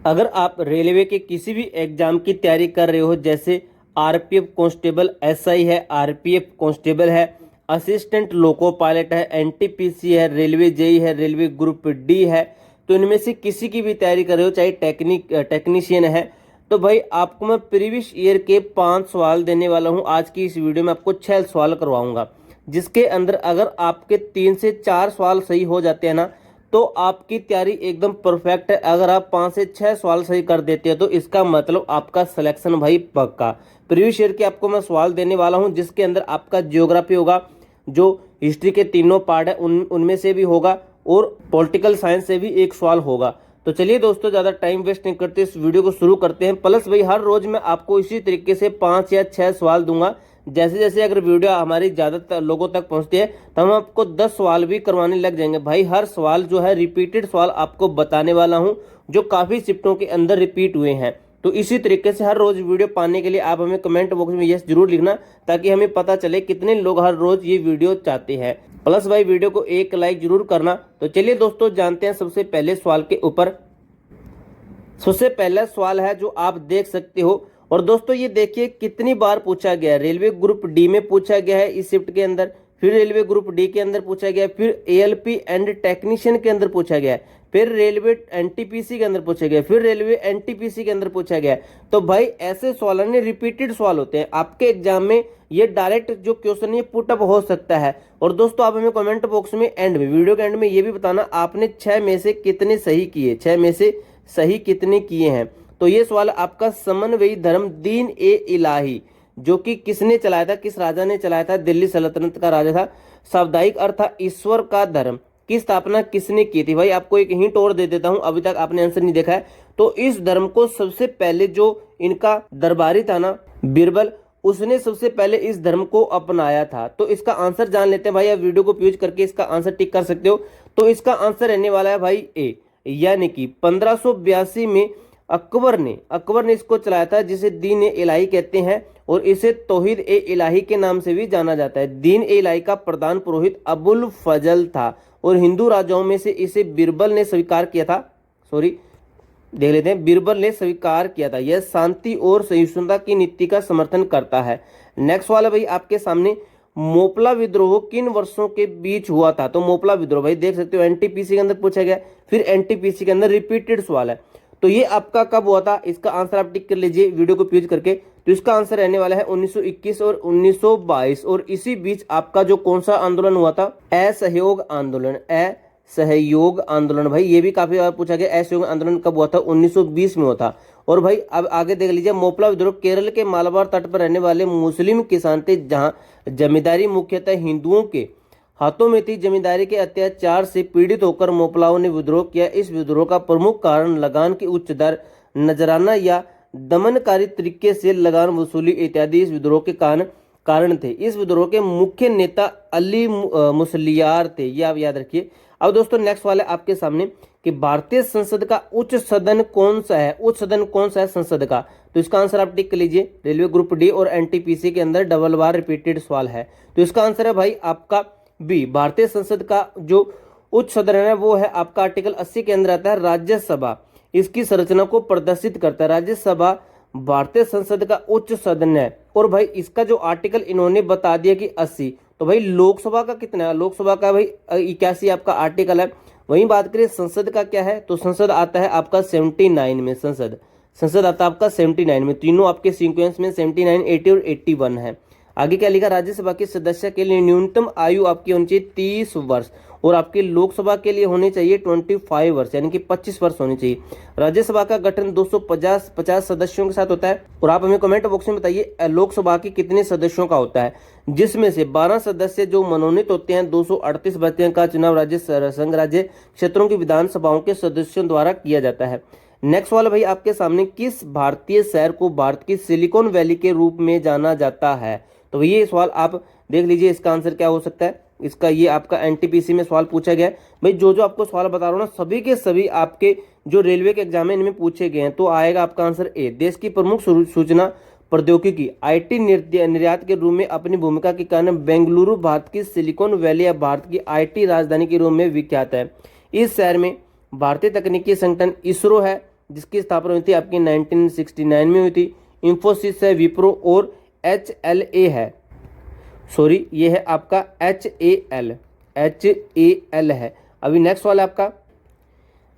अगर आप रेलवे के किसी भी एग्जाम की तैयारी कर रहे हो, जैसे आरपीएफ कांस्टेबल एसआई है, आरपीएफ कांस्टेबल है, असिस्टेंट लोको पायलट है, एनटीपीसी है, रेलवे जेई है, रेलवे ग्रुप डी है, तो इनमें से किसी की भी तैयारी कर रहे हो, चाहे टेक्नीशियन है, तो भाई आपको मैं प्रीवियस ईयर के 5 सवाल देने वाला हूं। आज की इस वीडियो में आपको 6 सवाल करवाऊंगा, जिसके अंदर अगर आपके 3 से 4 सवाल सही हो जाते हैं ना, तो आपकी तैयारी एकदम परफेक्ट है। अगर आप 5 से 6 सवाल सही कर देते हैं तो इसका मतलब आपका सिलेक्शन भाई पक्का। प्रीवियस ईयर के आपको मैं सवाल देने वाला हूं, जिसके अंदर आपका ज्योग्राफी होगा, जो हिस्ट्री के तीनों पार्ट है उनमें से भी होगा, और पॉलिटिकल साइंस से भी एक सवाल होगा। तो चलिए दोस्तों, ज़्यादा टाइम वेस्ट नहीं करते, इस वीडियो को शुरू करते हैं। प्लस भाई हर रोज मैं आपको इसी तरीके से 5 या 6 सवाल दूंगा। जैसे जैसे अगर वीडियो हमारी ज़्यादातर लोगों तक पहुंचती है तो हम आपको 10 सवाल भी करवाने लग जाएंगे। भाई हर सवाल जो है रिपीटेड सवाल आपको बताने वाला हूं, जो काफ़ी शिफ्टों के अंदर रिपीट हुए हैं। तो इसी तरीके से हर रोज वीडियो पाने के लिए आप हमें कमेंट बॉक्स में यस जरूर लिखना, ताकि हमें पता चले कितने लोग हर रोज ये वीडियो चाहते हैं। प्लस भाई वीडियो को एक लाइक जरूर करना। तो चलिए दोस्तों, जानते हैं सबसे पहले सवाल के ऊपर। सबसे पहला सवाल है जो आप देख सकते हो, और दोस्तों ये देखिए कितनी बार पूछा गया है। रेलवे ग्रुप डी में पूछा गया है इस शिफ्ट के अंदर, फिर रेलवे ग्रुप डी के अंदर पूछा गया, फिर एएलपी एंड टेक्नीशियन के अंदर पूछा गया, फिर रेलवे एनटीपीसी के अंदर पूछा गया, फिर रेलवे एनटीपीसी के अंदर पूछा गया। तो भाई ऐसे सवाल ने रिपीटेड सवाल होते हैं आपके एग्जाम में, ये डायरेक्ट जो क्वेश्चन है पुटअप हो सकता है। और दोस्तों आप हमें कमेंट बॉक्स में एंड में, वीडियो के एंड में ये भी बताना आपने 6 में से कितने सही किए, 6 में से सही कितने किए हैं। तो ये सवाल आपका समन्वयी धर्म दीन ए इलाही, जो कि किसने चलाया था, किस राजा ने चलाया था, दिल्ली सल्तनत का राजा था। साप्ताहिक अर्थ था ईश्वर का धर्म, की स्थापना किसने की थी। भाई आपको एक हिंट और दे देता हूं, अभी तक आपने आंसर नहीं देखा है। तो इस धर्म को सबसे पहले जो इनका दरबारी था ना, बीरबल, उसने सबसे पहले इस धर्म को अपनाया था। तो इसका आंसर जान लेते हैं भाई, आप वीडियो को पॉज करके इसका आंसर टिक कर सकते हो। तो इसका आंसर रहने वाला है भाई ए, यानी कि 1582 में अकबर ने इसको चलाया था, जिसे दीन ए इलाही कहते हैं, और इसे तौहीद ए इलाही के नाम से भी जाना जाता है। दीन ए इलाही का प्रधान पुरोहित अबुल फजल था, और हिंदू राजाओं में से इसे बीरबल ने स्वीकार किया था। देख लेते हैं, बीरबल ने स्वीकार किया था। यह शांति और सहिष्णुता की नीति का समर्थन करता है। नेक्स्ट वाला भाई आपके सामने, मोपला विद्रोह किन वर्षों के बीच हुआ था। तो मोपला विद्रोह भाई देख सकते हो एनटीपीसी के अंदर पूछा गया, फिर एनटीपीसी के अंदर रिपीटेड सवाल है। तो ये आपका कब हुआ था, इसका आंसर आप टिक कर लीजिए वीडियो को पॉज करके। तो इसका आंसर रहने वाला है 1921 और 1922। और इसी बीच आपका जो कौन सा आंदोलन हुआ था, असहयोग आंदोलन। असहयोग आंदोलन भाई ये भी काफी बार पूछा गया। असहयोग आंदोलन कब हुआ था, 1920 में हुआ था। और भाई अब आगे देख लीजिए, मोपला विद्रोह केरल के मालाबार तट पर रहने वाले मुस्लिम किसान थे, जहां जमींदारी मुख्यतः हिंदुओं के हाथों में थी। जमींदारी के अत्याचार से पीड़ित होकर मोपलाओं ने विद्रोह किया। इस विद्रोह का प्रमुख कारण लगान की उच्च दर, नजराना या दमनकारी तरीके से लगान वसूली इत्यादि इस विद्रोह के कारण थे। इस विद्रोह के मुख्य नेता अली मुसलियार थे, ये आप याद रखिए। अब दोस्तों नेक्स्ट वाला आपके सामने कि भारतीय संसद का उच्च सदन कौन सा है, उच्च सदन कौन सा है संसद का। तो इसका आंसर आप टिक कर लीजिए। रेलवे ग्रुप डी और एनटीपीसी के अंदर डबल बार रिपीटेड सवाल है। तो इसका आंसर है भाई आपका बी। भारतीय संसद का जो उच्च सदन है वो है आपका आर्टिकल 80 के अंदर आता है राज्यसभा। इसकी संरचना को प्रदर्शित करता है। राज्यसभा भारतीय संसद का उच्च सदन है। और भाई इसका जो आर्टिकल इन्होंने बता दिया कि 80, तो भाई लोकसभा का कितना है, लोकसभा का भाई 81 आपका आर्टिकल है। वहीं बात करें संसद का क्या है, तो संसद आता है आपका 79 में। संसद आता है आपका 79 में। तीनों आपके सीक्वेंस में 79, 80 और 81 है। आगे क्या लिखा, राज्यसभा के सदस्य के लिए न्यूनतम आयु आपकी होनी चाहिए 30 वर्ष, और आपके लोकसभा के लिए होनी चाहिए 25 वर्ष, यानी कि 25 वर्ष होनी चाहिए। राज्यसभा का गठन 250 सदस्यों के साथ होता है। और आप हमें कमेंट बॉक्स में बताइए लोकसभा के कितने सदस्यों का होता है, जिसमें से 12 सदस्य जो मनोनीत होते हैं। 238 बच्चों का चुनाव राज्य संघ राज्य क्षेत्रों की विधानसभाओं के सदस्यों द्वारा किया जाता है। नेक्स्ट वाला भाई आपके सामने, किस भारतीय शहर को भारत की सिलिकॉन वैली के रूप में जाना जाता है। तो ये सवाल आप देख लीजिए, इसका आंसर क्या हो सकता है। इसका ये आपका एनटीपीसी में सवाल पूछा गया है। भाई जो आपको सवाल बता रहा हूँ ना, सभी के सभी आपके जो रेलवे के एग्जाम है इनमें पूछे गए हैं। तो आएगा आपका आंसर ए। देश की प्रमुख सूचना प्रौद्योगिकी आईटी निर्यात के रूप में अपनी भूमिका के कारण बेंगलुरु भारत की सिलिकॉन वैली या भारत की आईटी राजधानी के रूप में विख्यात है। इस शहर में भारतीय तकनीकी संगठन इसरो है, जिसकी स्थापना हुई थी आपकी 1969 में हुई थी। इंफोसिस है, विप्रो और HLA है, सॉरी ये है आपका HAL है। अभी नेक्स्ट वाला आपका,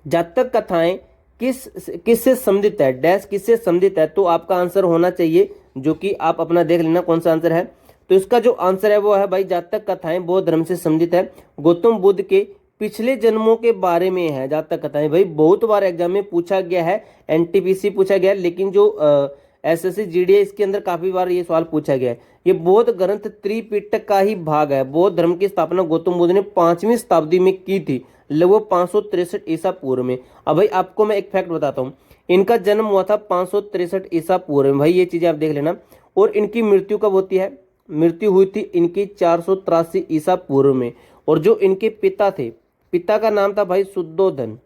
जातक कथाएं किससे संबंधित है, डैश किससे संबंधित है, तो आपका आंसर होना चाहिए, जो कि आप अपना देख लेना कौन सा आंसर है। तो इसका जो आंसर है वो है भाई, जातक कथाएं बौद्ध धर्म से संबंधित है। गौतम बुद्ध के पिछले जन्मों के बारे में है जातक कथाएं। भाई बहुत बार एग्जाम में पूछा गया है, NTPC पूछा गया है, लेकिन जो SSC GD है इसके अंदर काफी बार ये सवाल पूछा गया है। ये बौद्ध ग्रंथ त्रिपिटक का ही भाग है। बौद्ध धर्म की स्थापना गौतम बुद्ध ने 5वीं शताब्दी में की थी, लगभग 563 ईसा पूर्व में। अब भाई आपको मैं एक फैक्ट बताता हूँ, इनका जन्म हुआ था 563 ईसा पूर्व में। भाई ये चीजें आप देख लेना। और इनकी मृत्यु कब होती है, मृत्यु हुई थी इनकी 483 ईसा पूर्व में। और जो इनके पिता थे, पिता का नाम था भाई शुद्धोधन,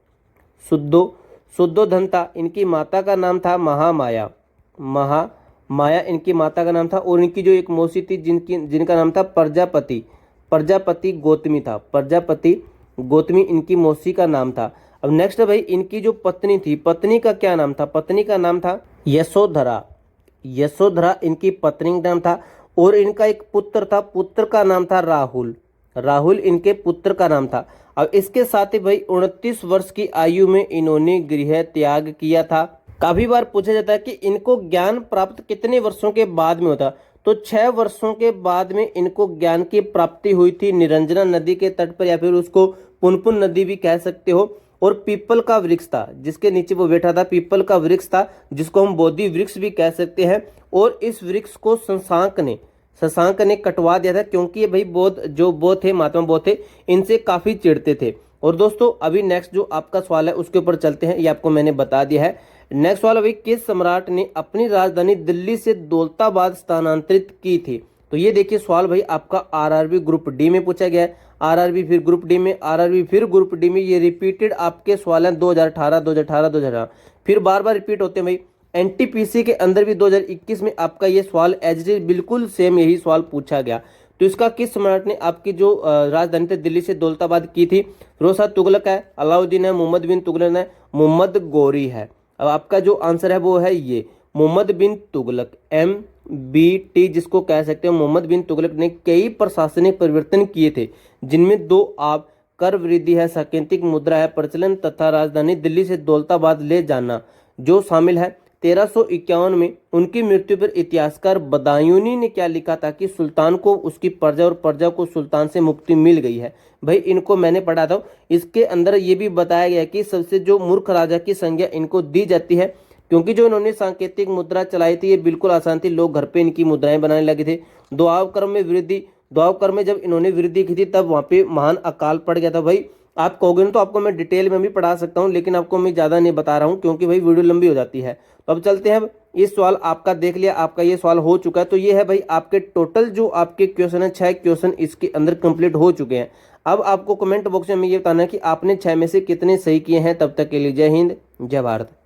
शुद्धोधन था। इनकी माता का नाम था महामाया, महामाया इनकी माता का नाम था। और इनकी जो एक मौसी थी जिनका नाम था प्रजापति गौतमी था, प्रजापति गौतमी इनकी मौसी का नाम था। अब नेक्स्ट भाई, इनकी जो पत्नी थी, पत्नी का क्या नाम था, पत्नी का नाम था यशोधरा, यशोधरा इनकी पत्नी का नाम था। और इनका एक पुत्र था, पुत्र का नाम था राहुल, राहुल इनके पुत्र का नाम था। अब इसके साथ ही भाई 29 वर्ष की आयु में इन्होंने गृह त्याग किया था। काफी बार पूछा जाता है कि इनको ज्ञान प्राप्त कितने वर्षों के बाद में होता, तो 6 वर्षों के बाद में इनको ज्ञान की प्राप्ति हुई थी निरंजना नदी के तट पर, या फिर उसको पुनपुन नदी भी कह सकते हो। और पीपल का वृक्ष था जिसके नीचे वो बैठा था, पीपल का वृक्ष था जिसको हम बोधि वृक्ष भी कह सकते हैं। और इस वृक्ष को शशांक ने कटवा दिया था, क्योंकि ये भाई बौद्ध थे, महात्मा बौद्ध थे, इनसे काफी चिढ़ते थे। और दोस्तों अभी नेक्स्ट जो आपका सवाल है उसके ऊपर चलते हैं, ये आपको मैंने बता दिया है। नेक्स्ट सवाल भाई, किस सम्राट ने अपनी राजधानी दिल्ली से दौलताबाद स्थानांतरित की थी, तो ये देखिए सवाल भाई आपका RRB ग्रुप डी में पूछा गया है। RRB फिर ग्रुप डी में, RRB फिर ग्रुप डी में, ये रिपीटेड आपके सवाल हैं 2018 फिर बार बार रिपीट होते हैं भाई। NTPC के अंदर भी 2021 में आपका ये सवाल एज इट बिल्कुल सेम यही सवाल पूछा गया। तो इसका किस सम्राट ने आपकी जो राजधानी थी दिल्ली से दौलताबाद की थी, फिरोज शाह तुगलक है, अलाउद्दीन है, मोहम्मद बिन तुगलक है, मोहम्मद गौरी है। अब आपका जो आंसर है वो है ये मोहम्मद बिन तुगलक, MBT जिसको कह सकते हो। मोहम्मद बिन तुगलक ने कई प्रशासनिक परिवर्तन किए थे, जिनमें 2 आप कर वृद्धि है, सांकेतिक मुद्रा है, प्रचलन तथा राजधानी दिल्ली से दौलताबाद ले जाना जो शामिल है। 1351 में उनकी मृत्यु पर इतिहासकार बदायूनी ने क्या लिखा था कि सुल्तान को उसकी प्रजा और प्रजा को सुल्तान से मुक्ति मिल गई है। भाई इनको मैंने पढ़ा था, इसके अंदर ये भी बताया गया कि सबसे जो मूर्ख राजा की संज्ञा इनको दी जाती है, क्योंकि जो इन्होंने सांकेतिक मुद्रा चलाई थी ये बिल्कुल आसान थी, लोग घर पे इनकी मुद्राएं बनाने लगे थे। द्वापर क्रम में जब इन्होंने वृद्धि की थी तब वहां पे महान अकाल पड़ गया था। भाई आप कहोगे ना तो आपको मैं डिटेल में भी पढ़ा सकता हूं, लेकिन आपको मैं ज़्यादा नहीं बता रहा हूं क्योंकि भाई वीडियो लंबी हो जाती है। तो अब चलते हैं, इस सवाल आपका देख लिया, आपका ये सवाल हो चुका है। तो ये है भाई आपके टोटल जो आपके क्वेश्चन है 6 क्वेश्चन इसके अंदर कंप्लीट हो चुके हैं। अब आपको कमेंट बॉक्स में ये बताना है कि आपने 6 में से कितने सही किए हैं। तब तक के लिए जय हिंद, जय भारत।